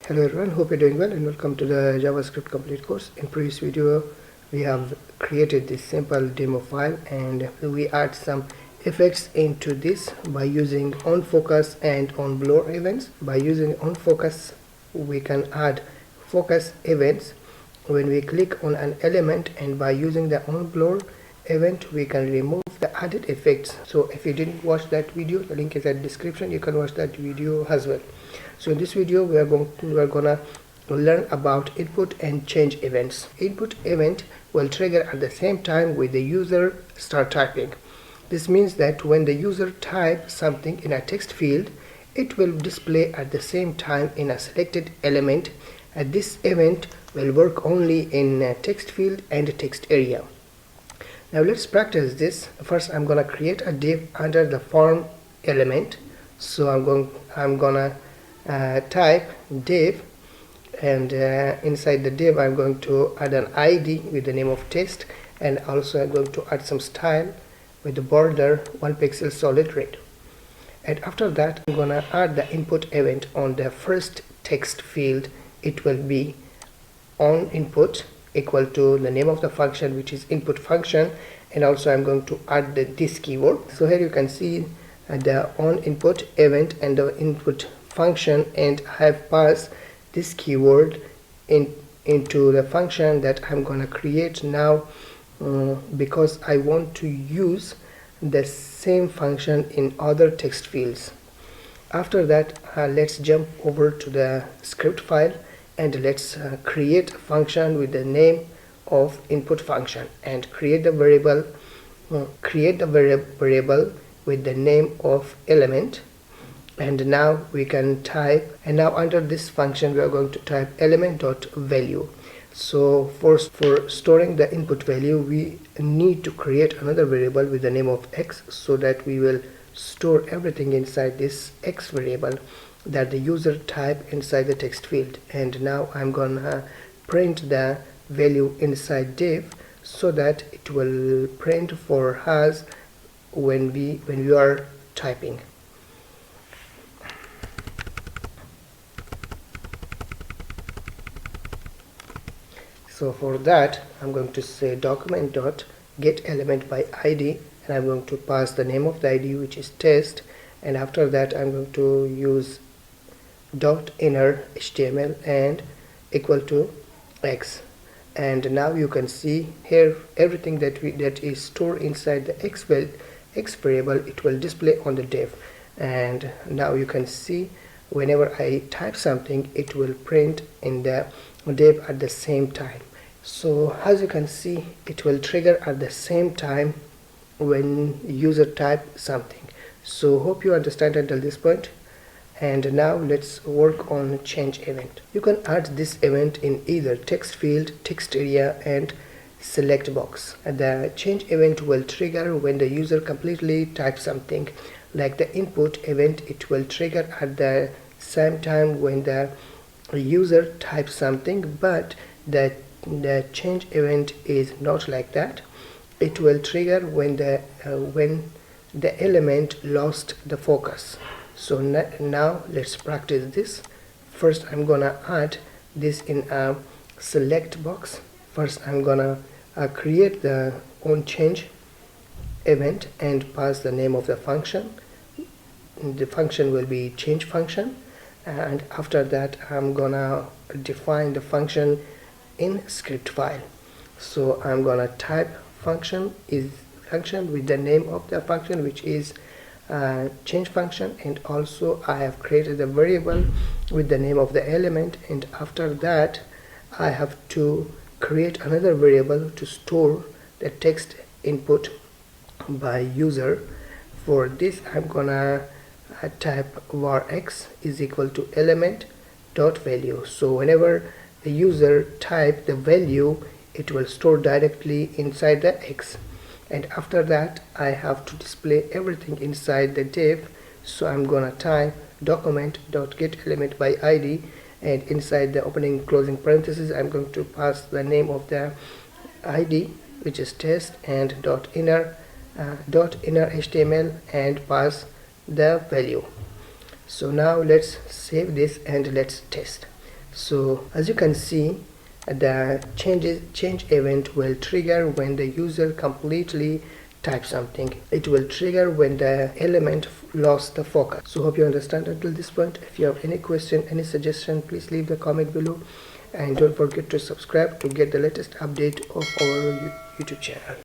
Hello everyone, hope you're doing well and welcome to the JavaScript complete course. In previous video we have created this simple demo file and we add some effects into this by using onFocus and onBlur events. By using onFocus we can add focus events when we click on an element, and by using the onBlur event we can remove the added effects. So if you didn't watch that video, the link is at the description, you can watch that video as well. So in this video we are gonna learn about input and change events. Input event will trigger at the same time with the user start typing. This means that when the user types something in a text field, it will display at the same time in a selected element, and this event will work only in a text field and a text area. Now let's practice this. First I'm gonna create a div under the form element. So I'm gonna type div, and inside the div I'm going to add an ID with the name of test, and also I'm going to add some style with the border 1 pixel solid red. And after that I'm gonna add the input event on the first text field. It will be Oninpute equal to the name of the function, which is input function, and also I'm going to add this keyword. So here you can see the Oninpute event and the input function, and I have passed this keyword into the function that I'm gonna create now because I want to use the same function in other text fields. After that let's jump over to the script file and let's create a function with the name of input function and create the variable with the name of element. And now we can type, and now under this function we are going to type element.value. So for storing the input value we need to create another variable with the name of x, so that we will store everything inside this x variable that the user type inside the text field. And now I'm gonna print the value inside div so that it will print for us when we are typing. So for that I'm going to say document.getElementById, and I'm going to pass the name of the ID, which is test, and after that I'm going to use .inner HTML and equal to x. And now you can see here everything that is stored inside the x variable, it will display on the div. And now you can see whenever I type something it will print in the div at the same time. So as you can see it will trigger at the same time when user type something. So hope you understand until this point. And now let's work on change event. You can add this event in either text field, text area and select box. And the change event will trigger when the user completely types something. Like the input event, it will trigger at the same time when the user types something, but the change event is not like that. It will trigger when the element lost the focus. So now let's practice this. First I'm gonna add this in a select box. First I'm gonna create the Onchange event and pass the name of the function. The function will be change function, and after that I'm gonna define the function in script file. So I'm gonna type function with the name of the function, which is change function, and also I have created a variable with the name of the element, and after that I have to create another variable to store the text input by user. For this I'm gonna type var x is equal to element.value. So whenever the user type the value it will store directly inside the x. And after that I have to display everything inside the div. So I'm gonna type document.getElementById, and inside the opening closing parentheses I'm going to pass the name of the ID, which is test, and inner HTML and pass the value. So now let's save this and let's test. So as you can see, the change event will trigger when the user completely types something. It will trigger when the element lost the focus. So hope you understand until this point. If you have any question, any suggestion, please leave the comment below, and don't forget to subscribe to get the latest update of our YouTube channel.